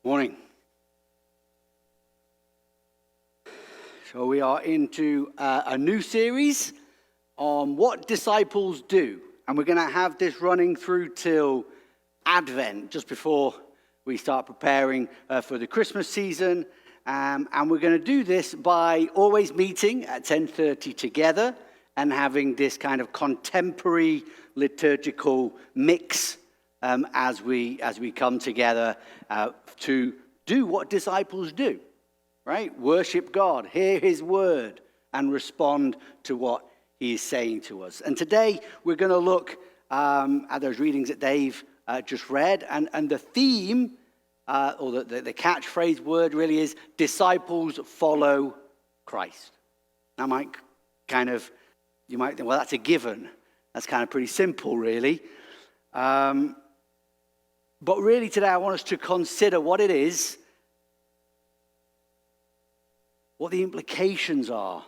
Morning. So we are into a new series on what disciples do. And we're going to have this running through till Advent, just before we start preparing for the Christmas season. And we're going to do this by always meeting at 10:30 together and having this kind of contemporary liturgical mix as we come together to do what disciples do, right? Worship God, hear his word, and respond to what he is saying to us. And today we're going to look at those readings that Dave just read, and the theme, or the catchphrase word really is, disciples follow Christ. Now, you might think, well, that's a given. That's kind of pretty simple, really. But really today I want us to consider what it is, what the implications are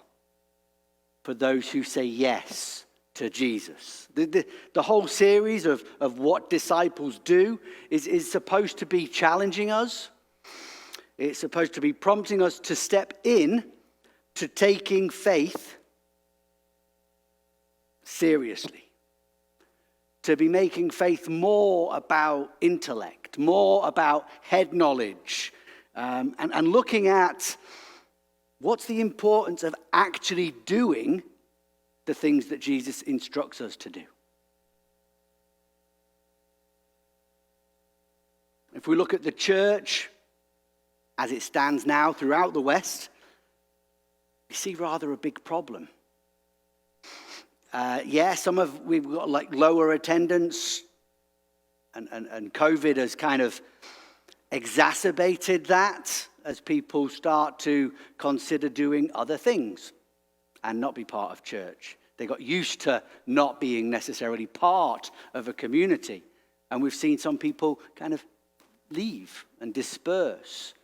for those who say yes to Jesus. The whole series of what disciples do is supposed to be challenging us. It's supposed to be prompting us to step in to taking faith seriously. To be making faith more about intellect, more about head knowledge, and looking at what's the importance of actually doing the things that Jesus instructs us to do. If we look at the church as it stands now throughout the West, we see rather a big problem. We've got like lower attendance, and COVID has kind of exacerbated that as people start to consider doing other things and not be part of church. They got used to not being necessarily part of a community, and we've seen some people kind of leave and disperse.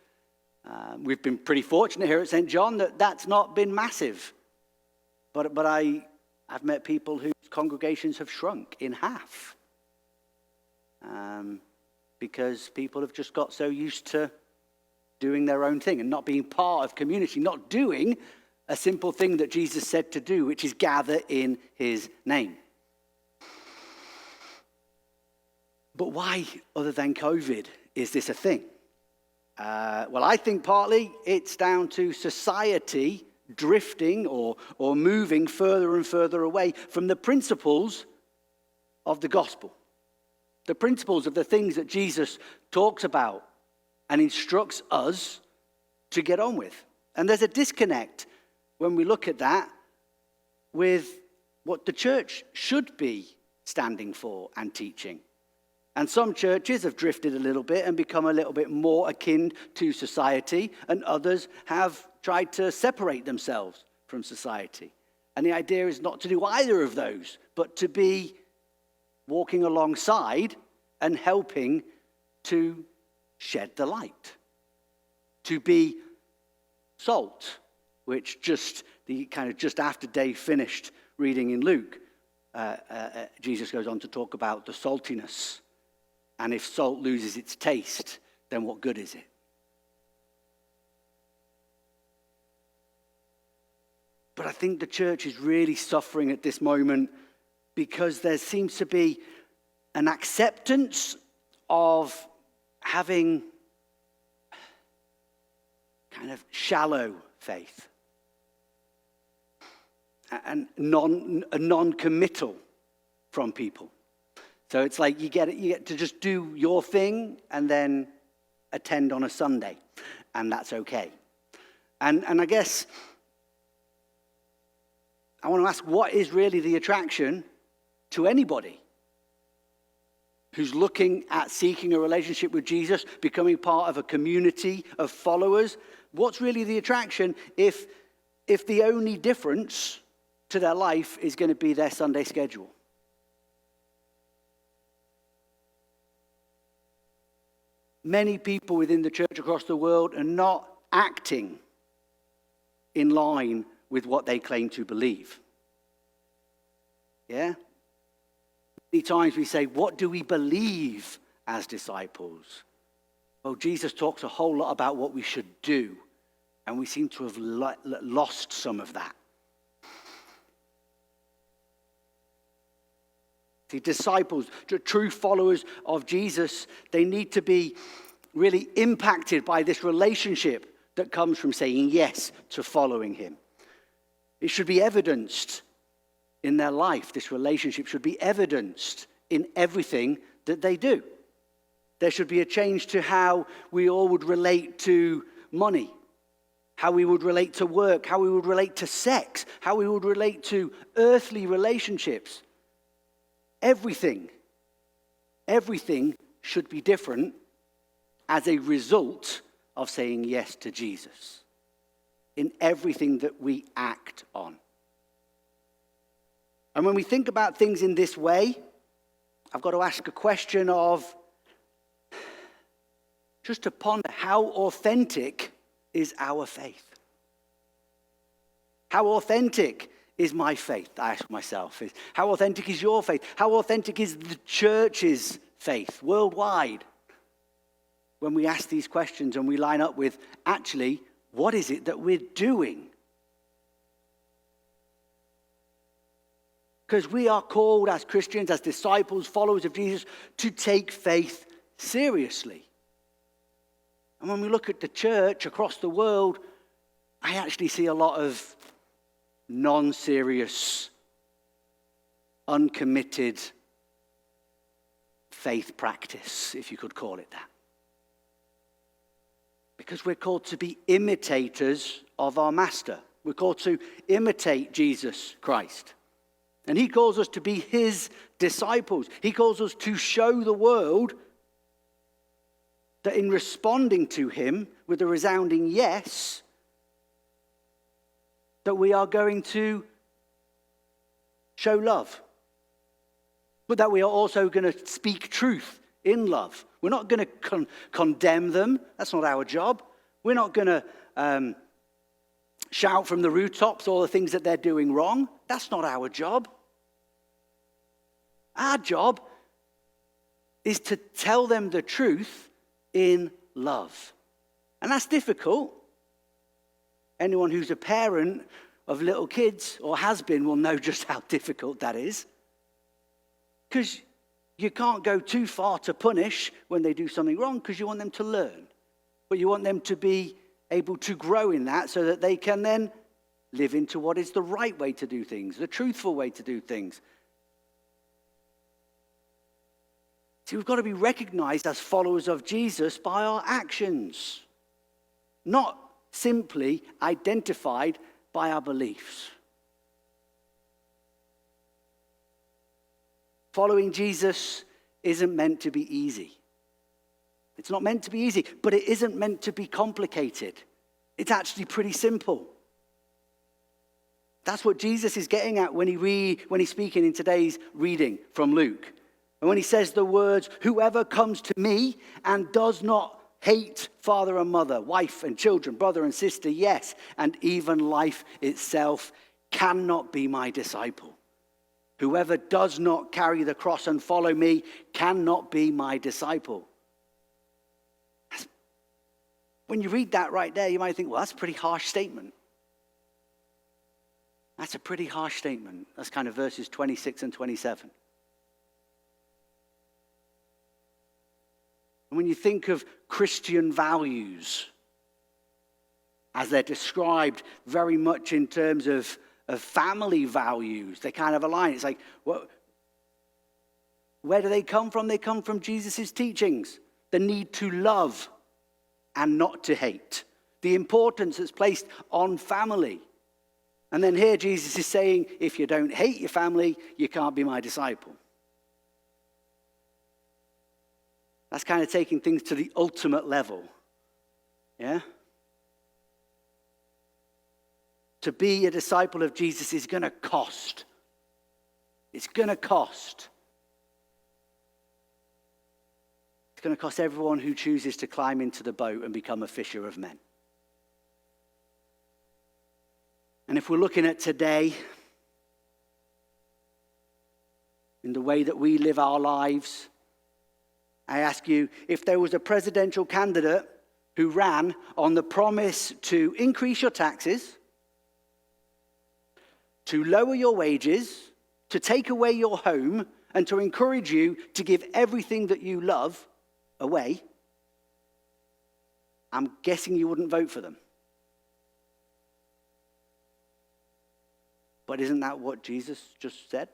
We've been pretty fortunate here at St. John that that's not been massive, but I've met people whose congregations have shrunk in half because people have just got so used to doing their own thing and not being part of community, not doing a simple thing that Jesus said to do, which is gather in his name. But why, other than COVID, is this a thing? Well, I think partly it's down to society drifting or moving further and further away from the principles of the gospel. The principles of the things that Jesus talks about and instructs us to get on with. And there's a disconnect when we look at that with what the church should be standing for and teaching. And some churches have drifted a little bit and become a little bit more akin to society, and others have tried to separate themselves from society. And the idea is not to do either of those, but to be walking alongside and helping to shed the light. To be salt, which just after Dave finished reading in Luke, Jesus goes on to talk about the saltiness. And if salt loses its taste, then what good is it? But I think the church is really suffering at this moment because there seems to be an acceptance of having kind of shallow faith and a non-committal from people. So it's like you get to just do your thing and then attend on a Sunday, and that's okay. And I guess I want to ask, what is really the attraction to anybody who's looking at seeking a relationship with Jesus, becoming part of a community of followers? What's really the attraction if the only difference to their life is going to be their Sunday schedule? Many people within the church across the world are not acting in line with what they claim to believe. Yeah? Many times we say, what do we believe as disciples? Well, Jesus talks a whole lot about what we should do, and we seem to have lost some of that. The disciples, true followers of Jesus, they need to be really impacted by this relationship that comes from saying yes to following him. It should be evidenced in their life. This relationship should be evidenced in everything that they do. There should be a change to how we all would relate to money, how we would relate to work, how we would relate to sex, how we would relate to earthly relationships. Everything should be different as a result of saying yes to Jesus in everything that we act on. And when we think about things in this way, I've got to ask a question of, just to ponder, how authentic is our faith? How authentic is my faith? I ask myself. How authentic is your faith? How authentic is the church's faith worldwide? When we ask these questions and we line up with, actually, what is it that we're doing? Because we are called as Christians, as disciples, followers of Jesus, to take faith seriously. And when we look at the church across the world, I actually see a lot of non-serious, uncommitted faith practice, if you could call it that. Because we're called to be imitators of our Master. We're called to imitate Jesus Christ. And he calls us to be his disciples. He calls us to show the world that in responding to him with a resounding yes, that we are going to show love. But that we are also going to speak truth in love. We're not going to condemn them. That's not our job. We're not going to shout from the rooftops all the things that they're doing wrong. That's not our job. Our job is to tell them the truth in love. And that's difficult. Anyone who's a parent of little kids or has been will know just how difficult that is. Because you can't go too far to punish when they do something wrong, because you want them to learn. But you want them to be able to grow in that so that they can then live into what is the right way to do things, the truthful way to do things. See, we've got to be recognized as followers of Jesus by our actions, not simply identified by our beliefs. Following Jesus isn't meant to be easy. It's not meant to be easy, but it isn't meant to be complicated. It's actually pretty simple. That's what Jesus is getting at when he's speaking in today's reading from Luke. And when he says the words, "Whoever comes to me and does not hate father and mother, wife and children, brother and sister, yes, and even life itself, cannot be my disciple. Whoever does not carry the cross and follow me cannot be my disciple." When you read that right there, you might think, well, that's a pretty harsh statement. That's a pretty harsh statement. That's kind of verses 26 and 27. And when you think of Christian values, as they're described very much in terms of family values, they kind of align. It's like, where do they come from? They come from Jesus' teachings. The need to love and not to hate. The importance that's placed on family. And then here Jesus is saying, if you don't hate your family, you can't be my disciple. That's kind of taking things to the ultimate level. Yeah? To be a disciple of Jesus is going to cost. It's going to cost. It's going to cost everyone who chooses to climb into the boat and become a fisher of men. And if we're looking at today, in the way that we live our lives, I ask you, if there was a presidential candidate who ran on the promise to increase your taxes, to lower your wages, to take away your home, and to encourage you to give everything that you love away, I'm guessing you wouldn't vote for them. But isn't that what Jesus just said?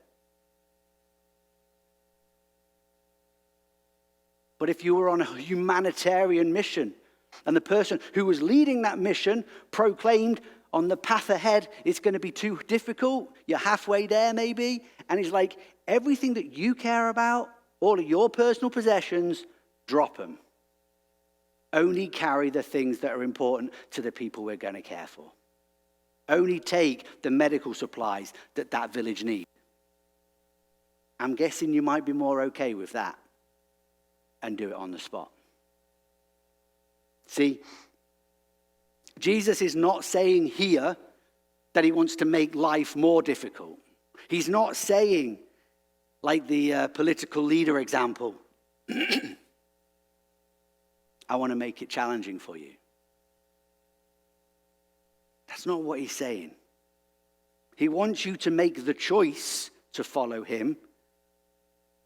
But if you were on a humanitarian mission, and the person who was leading that mission proclaimed on the path ahead, it's going to be too difficult, you're halfway there maybe, and he's like, everything that you care about, all of your personal possessions, drop them. Only carry the things that are important to the people we're going to care for. Only take the medical supplies that that village needs. I'm guessing you might be more okay with that and do it on the spot. See, Jesus is not saying here that he wants to make life more difficult. He's not saying, like the political leader example, I want to make it challenging for you. That's not what he's saying. He wants you to make the choice to follow him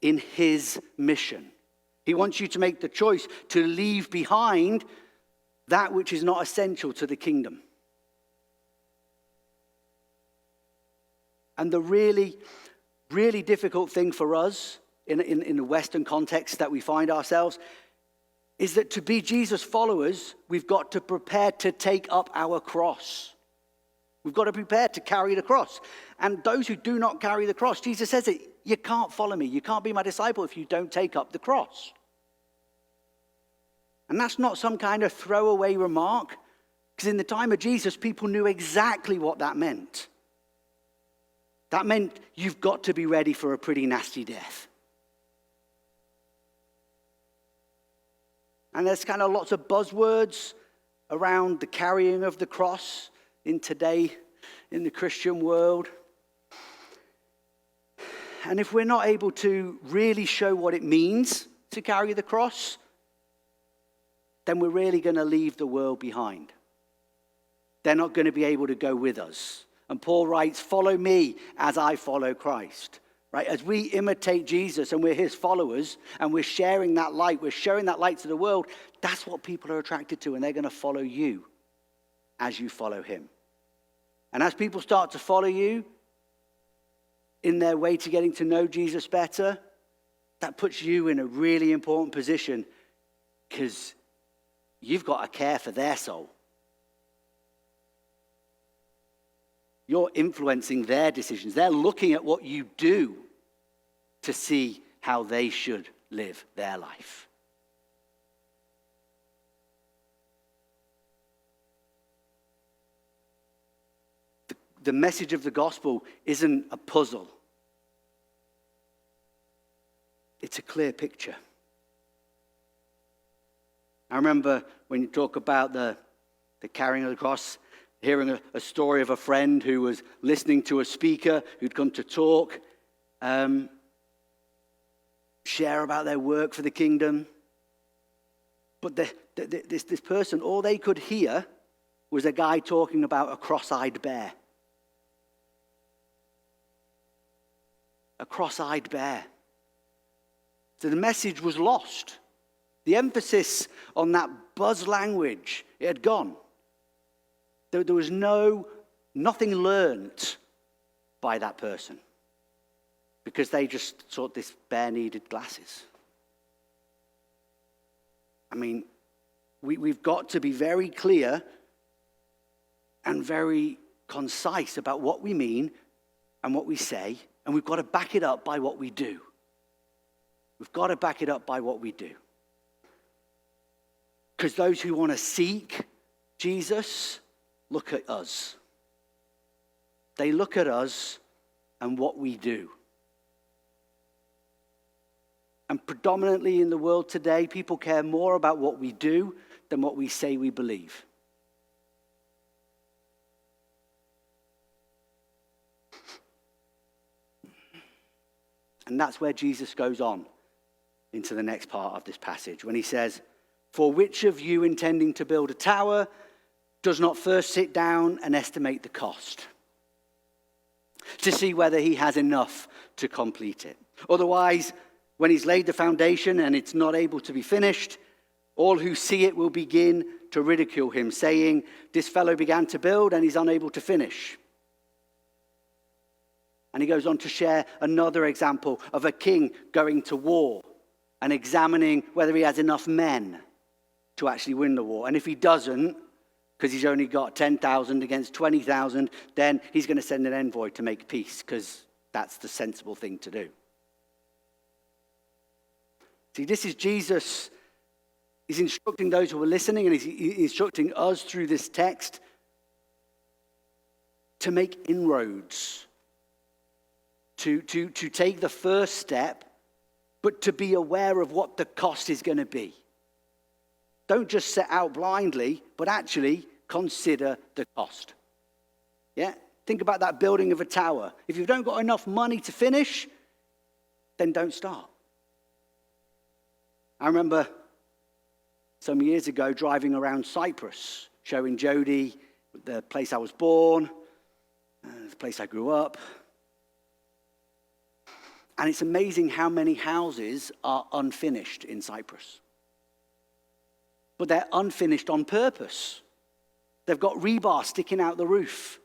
in his mission. He wants you to make the choice to leave behind that which is not essential to the kingdom. And the really, really difficult thing for us in the Western context that we find ourselves is that to be Jesus followers, we've got to prepare to take up our cross. We've got to prepare to carry the cross. And those who do not carry the cross, Jesus says it, you can't follow me. You can't be my disciple if you don't take up the cross. And that's not some kind of throwaway remark, because in the time of Jesus, people knew exactly what that meant. That meant you've got to be ready for a pretty nasty death. And there's kind of lots of buzzwords around the carrying of the cross in today, in the Christian world. And if we're not able to really show what it means to carry the cross, then we're really going to leave the world behind. They're not going to be able to go with us. And Paul writes, follow me as I follow Christ. Right? As we imitate Jesus and we're his followers and we're sharing that light, we're showing that light to the world, that's what people are attracted to, and they're going to follow you as you follow him. And as people start to follow you in their way to getting to know Jesus better, that puts you in a really important position, because you've got to care for their soul. You're influencing their decisions. They're looking at what you do to see how they should live their life. The message of the gospel isn't a puzzle. It's a clear picture. I remember when you talk about the carrying of the cross, hearing a story of a friend who was listening to a speaker who'd come to talk, share about their work for the kingdom. But this person, all they could hear was a guy talking about a cross-eyed bear. A cross-eyed bear. So the message was lost. The emphasis on that buzz language, it had gone. There was nothing learnt by that person, because they just thought this bear needed glasses. I mean, we've got to be very clear and very concise about what we mean and what we say, and we've got to back it up by what we do. We've got to back it up by what we do. Because those who want to seek Jesus look at us. They look at us and what we do. And predominantly in the world today, people care more about what we do than what we say we believe. And that's where Jesus goes on into the next part of this passage when he says, "For which of you intending to build a tower does not first sit down and estimate the cost to see whether he has enough to complete it? Otherwise, when he's laid the foundation and it's not able to be finished, all who see it will begin to ridicule him, saying, 'This fellow began to build and he's unable to finish.'" And he goes on to share another example of a king going to war and examining whether he has enough men to actually win the war. And if he doesn't, because he's only got 10,000 against 20,000, then he's going to send an envoy to make peace, because that's the sensible thing to do. See, this is Jesus. He's instructing those who are listening, and he's instructing us through this text to make inroads, to take the first step, but to be aware of what the cost is going to be. Don't just set out blindly, but actually consider the cost. Yeah? Think about that building of a tower. If you don't got enough money to finish, then don't start. I remember some years ago driving around Cyprus, showing Jody the place I was born, the place I grew up. And it's amazing how many houses are unfinished in Cyprus. But they're unfinished on purpose. They've got rebar sticking out the roof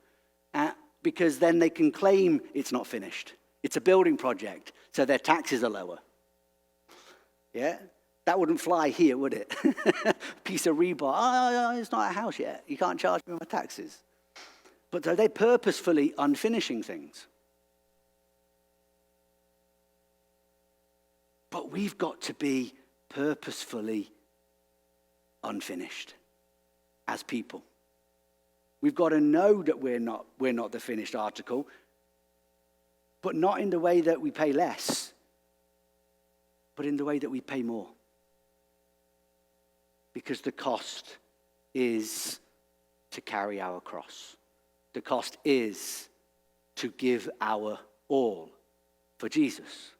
because then they can claim it's not finished. It's a building project, so their taxes are lower. Yeah? That wouldn't fly here, would it? Piece of rebar. Oh, it's not a house yet. You can't charge me my taxes. But so they're purposefully unfinishing things. But we've got to be purposefully unfinished as people. We've got to know that we're not the finished article, but not in the way that we pay less, but in the way that we pay more. Because the cost is to carry our cross. The cost is to give our all for Jesus.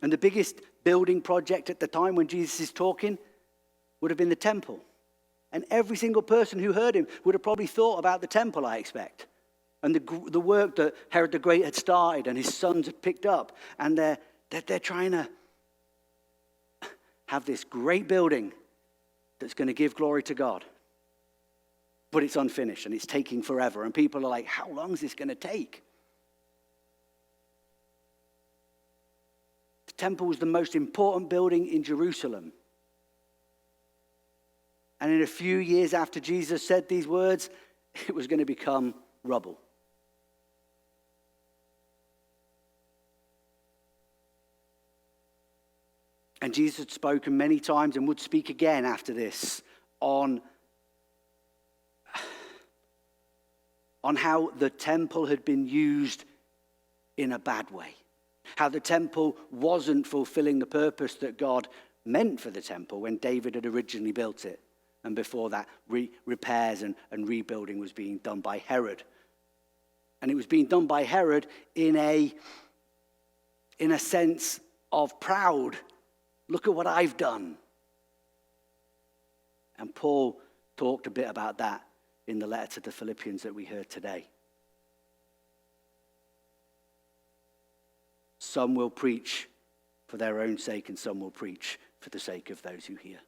And the biggest building project at the time when Jesus is talking would have been the temple. And every single person who heard him would have probably thought about the temple, I expect. And the work that Herod the Great had started and his sons had picked up. And they're trying to have this great building that's going to give glory to God. But it's unfinished and it's taking forever. And people are like, how long is this going to take? The temple was the most important building in Jerusalem. And in a few years after Jesus said these words, it was going to become rubble. And Jesus had spoken many times and would speak again after this on how the temple had been used in a bad way. How the temple wasn't fulfilling the purpose that God meant for the temple when David had originally built it. And before that, repairs and rebuilding was being done by Herod. And it was being done by Herod in a sense of proud. Look at what I've done. And Paul talked a bit about that in the letter to the Philippians that we heard today. Some will preach for their own sake, and some will preach for the sake of those who hear.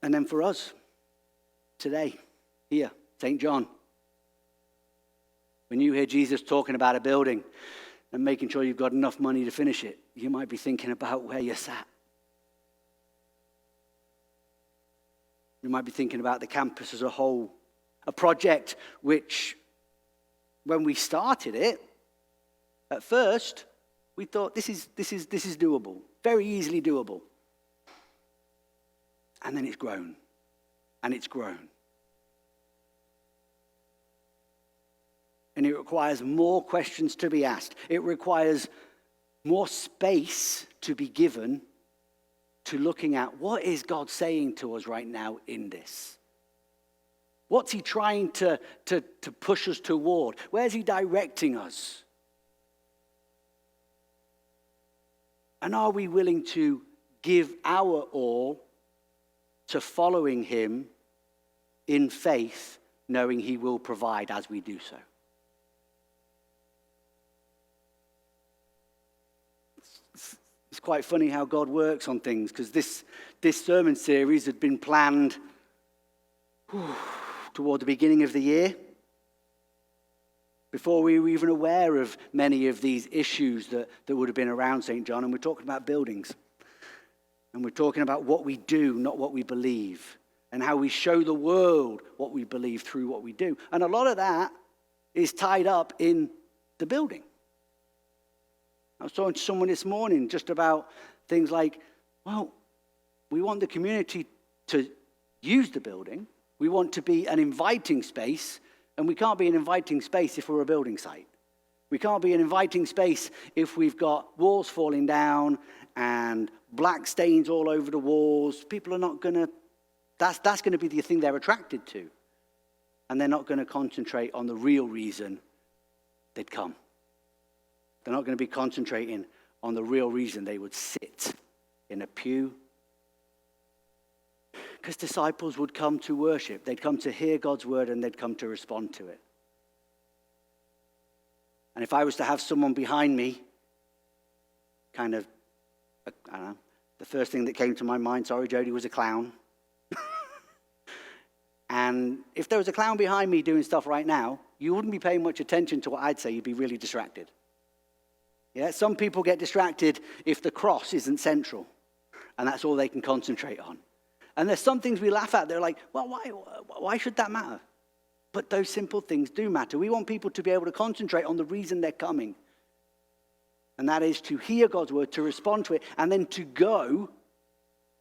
And then for us, today, here, St. John, when you hear Jesus talking about a building and making sure you've got enough money to finish it, you might be thinking about where you're sat. You might be thinking about the campus as a whole, a project which, when we started it, at first, we thought this is doable, very easily doable. And then it's grown, and it's grown. And it requires more questions to be asked. It requires more space to be given to looking at what is God saying to us right now in this? What's he trying to push us toward? Where's he directing us? And are we willing to give our all to following him in faith, knowing he will provide as we do so? It's quite funny how God works on things, because this sermon series had been planned toward the beginning of the year, before we were even aware of many of these issues that would have been around St. John. And we're talking about buildings. And we're talking about what we do, not what we believe. And how we show the world what we believe through what we do. And a lot of that is tied up in the building. I was talking to someone this morning just about things like, well, we want the community to use the building. We want to be an inviting space. And we can't be an inviting space if we're a building site. We can't be an inviting space if we've got walls falling down and black stains all over the walls. People are not going to, that's going to be the thing they're attracted to. And they're not going to concentrate on the real reason they'd come. They're not going to be concentrating on the real reason they would sit in a pew. Because disciples would come to worship. They'd come to hear God's word and they'd come to respond to it. And if I was to have someone behind me, kind of, I don't know, the first thing that came to my mind, sorry Jody, was a clown. And if there was a clown behind me doing stuff right now, you wouldn't be paying much attention to what I'd say. You'd be really distracted. Yeah, some people get distracted if the cross isn't central. And that's all they can concentrate on. And there's some things we laugh at. They're like, well, why should that matter? But those simple things do matter. We want people to be able to concentrate on the reason they're coming. And that is to hear God's word, to respond to it, and then to go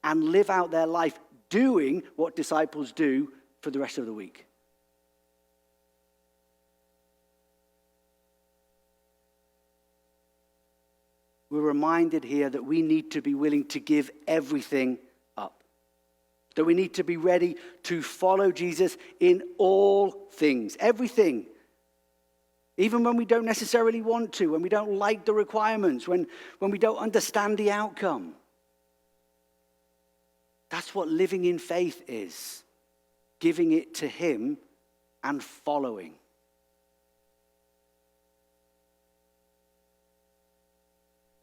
and live out their life doing what disciples do for the rest of the week. We're reminded here that we need to be willing to give everything up. That we need to be ready to follow Jesus in all things, everything. Even when we don't necessarily want to, when we don't like the requirements, when we don't understand the outcome. That's what living in faith is. Giving it to him and following.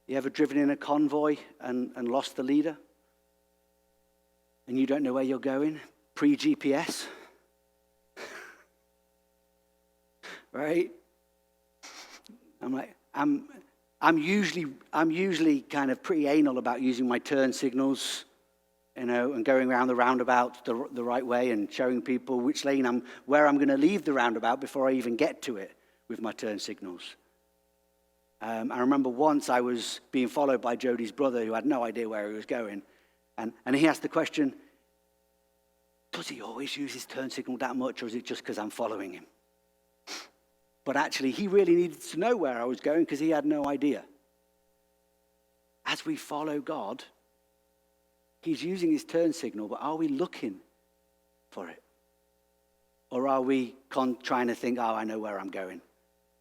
You ever driven in a convoy and lost the leader? And you don't know where you're going, pre-GPS, right? I'm usually kind of pretty anal about using my turn signals, and going around the roundabout the right way and showing people which lane where I'm going to leave the roundabout before I even get to it with my turn signals. I remember once I was being followed by Jody's brother who had no idea where he was going. And he asked the question, does he always use his turn signal that much, or is it just because I'm following him? But actually, he really needed to know where I was going because he had no idea. As we follow God, he's using his turn signal, but are we looking for it? Or are we trying to think, I know where I'm going.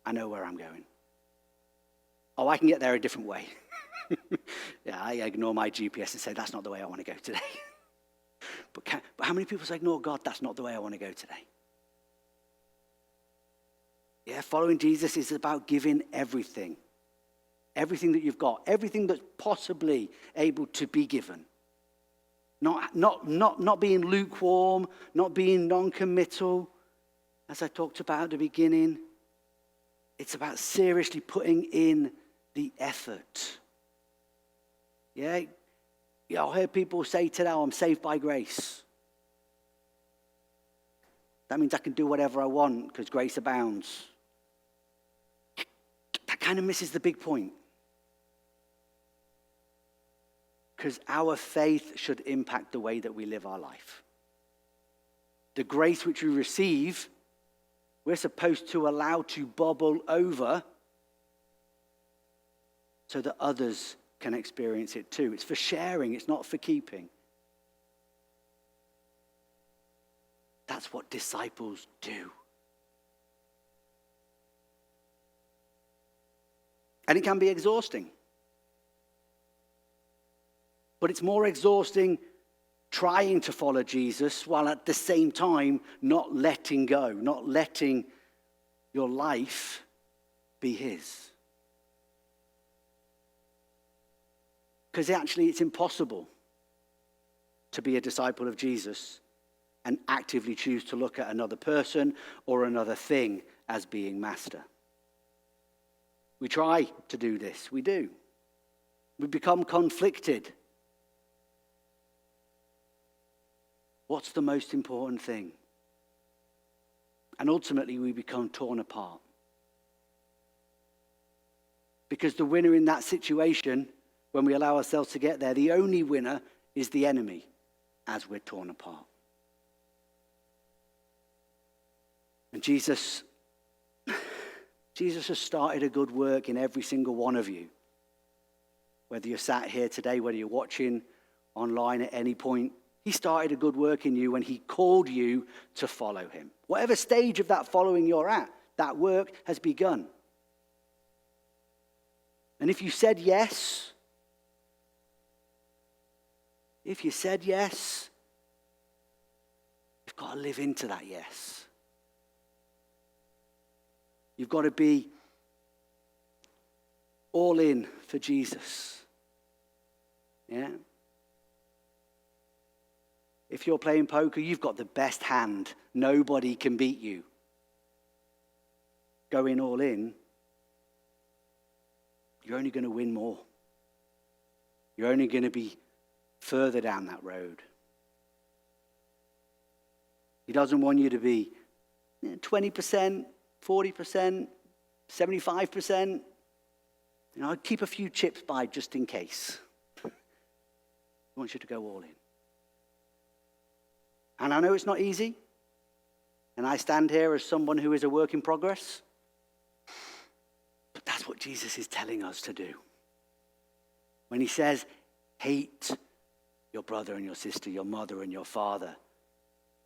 I know where I'm going. Oh, I can get there a different way. Yeah, I ignore my GPS and say, that's not the way I want to go today. But how many people say, ignore God, that's not the way I want to go today? Yeah, following Jesus is about giving everything. Everything that you've got. Everything that's possibly able to be given. Not being lukewarm, not being non-committal. As I talked about at the beginning, it's about seriously putting in the effort. Yeah, I heard people say today, I'm saved by grace. That means I can do whatever I want because grace abounds. That kind of misses the big point. Because our faith should impact the way that we live our life. The grace which we receive, we're supposed to allow to bubble over so that others can experience it too. It's for sharing, it's not for keeping. That's what disciples do. And it can be exhausting. But it's more exhausting trying to follow Jesus while at the same time not letting go, not letting your life be his. Because actually it's impossible to be a disciple of Jesus and actively choose to look at another person or another thing as being master. We try to do this, we do. We become conflicted. What's the most important thing? And ultimately we become torn apart. Because the winner in that situation, when we allow ourselves to get there, the only winner is the enemy as we're torn apart. And Jesus has started a good work in every single one of you. Whether you're sat here today, whether you're watching online at any point, he started a good work in you when he called you to follow him. Whatever stage of that following you're at, that work has begun. And if you said yes, you've got to live into that yes. You've got to be all in for Jesus. Yeah? If you're playing poker, you've got the best hand. Nobody can beat you. Going all in, you're only going to win more. You're only going to be further down that road. He doesn't want you to be 20%, 40%, 75%. I'd keep a few chips by just in case. He wants you to go all in. And I know it's not easy. And I stand here as someone who is a work in progress. But that's what Jesus is telling us to do. When he says, hate your brother and your sister, your mother and your father.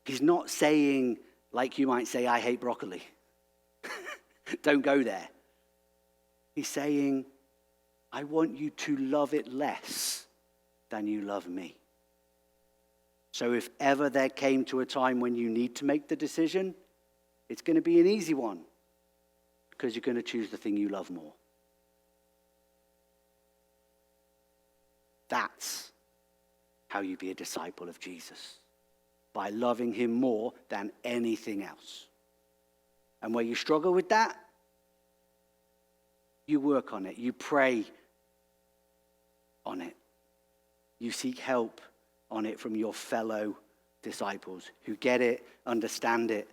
He's not saying, like you might say, I hate broccoli. Don't go there. He's saying, I want you to love it less than you love me. So if ever there came to a time when you need to make the decision, it's going to be an easy one because you're going to choose the thing you love more. That's how you be a disciple of Jesus, by loving him more than anything else. And where you struggle with that, you work on it. You pray on it. You seek help on it from your fellow disciples who get it, understand it,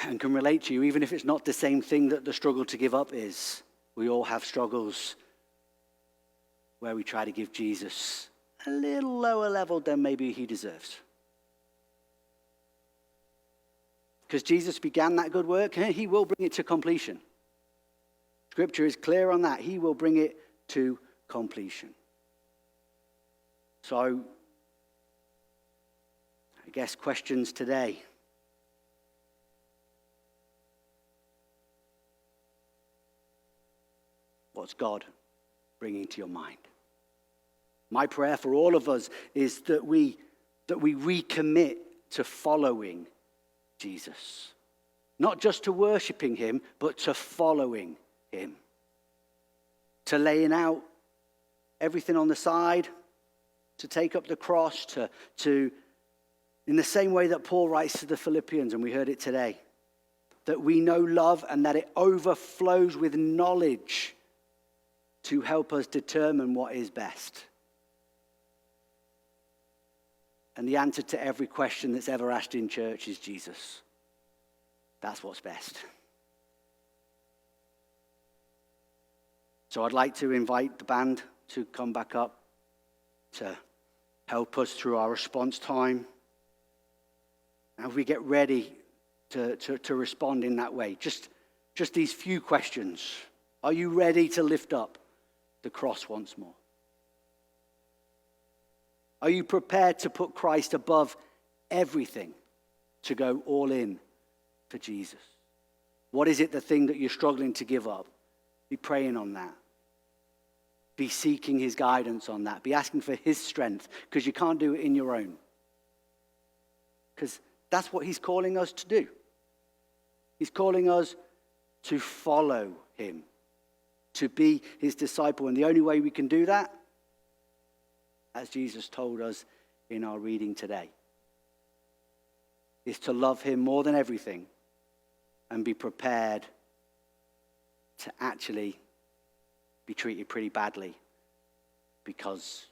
and can relate to you, even if it's not the same thing that the struggle to give up is. We all have struggles where we try to give Jesus a little lower level than maybe he deserves. Because Jesus began that good work, he will bring it to completion. Scripture is clear on that. He will bring it to completion. So, I guess questions today. What's God bringing to your mind? My prayer for all of us is that we recommit to following Jesus. Not just to worshiping him, but to following him. To laying out everything on the side, to take up the cross, to in the same way that Paul writes to the Philippians, and we heard it today, that we know love and that it overflows with knowledge to help us determine what is best. And the answer to every question that's ever asked in church is Jesus. That's what's best. So I'd like to invite the band to come back up to help us through our response time. And we get ready to respond in that way. Just these few questions. Are you ready to lift up the cross once more? Are you prepared to put Christ above everything, to go all in for Jesus? What is it, the thing that you're struggling to give up? Be praying on that. be seeking his guidance on that. Be asking for his strength, because you can't do it in your own. Because that's what he's calling us to do. He's calling us to follow him, to be his disciple. And the only way we can do that, as Jesus told us in our reading today, is to love him more than everything and be prepared to actually be treated pretty badly because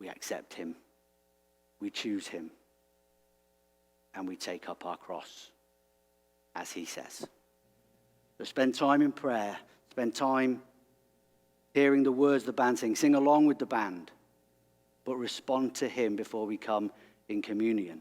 we accept him, we choose him, and we take up our cross, as he says. So spend time in prayer, spend time hearing the words the band sing along with the band, but respond to him before we come in communion.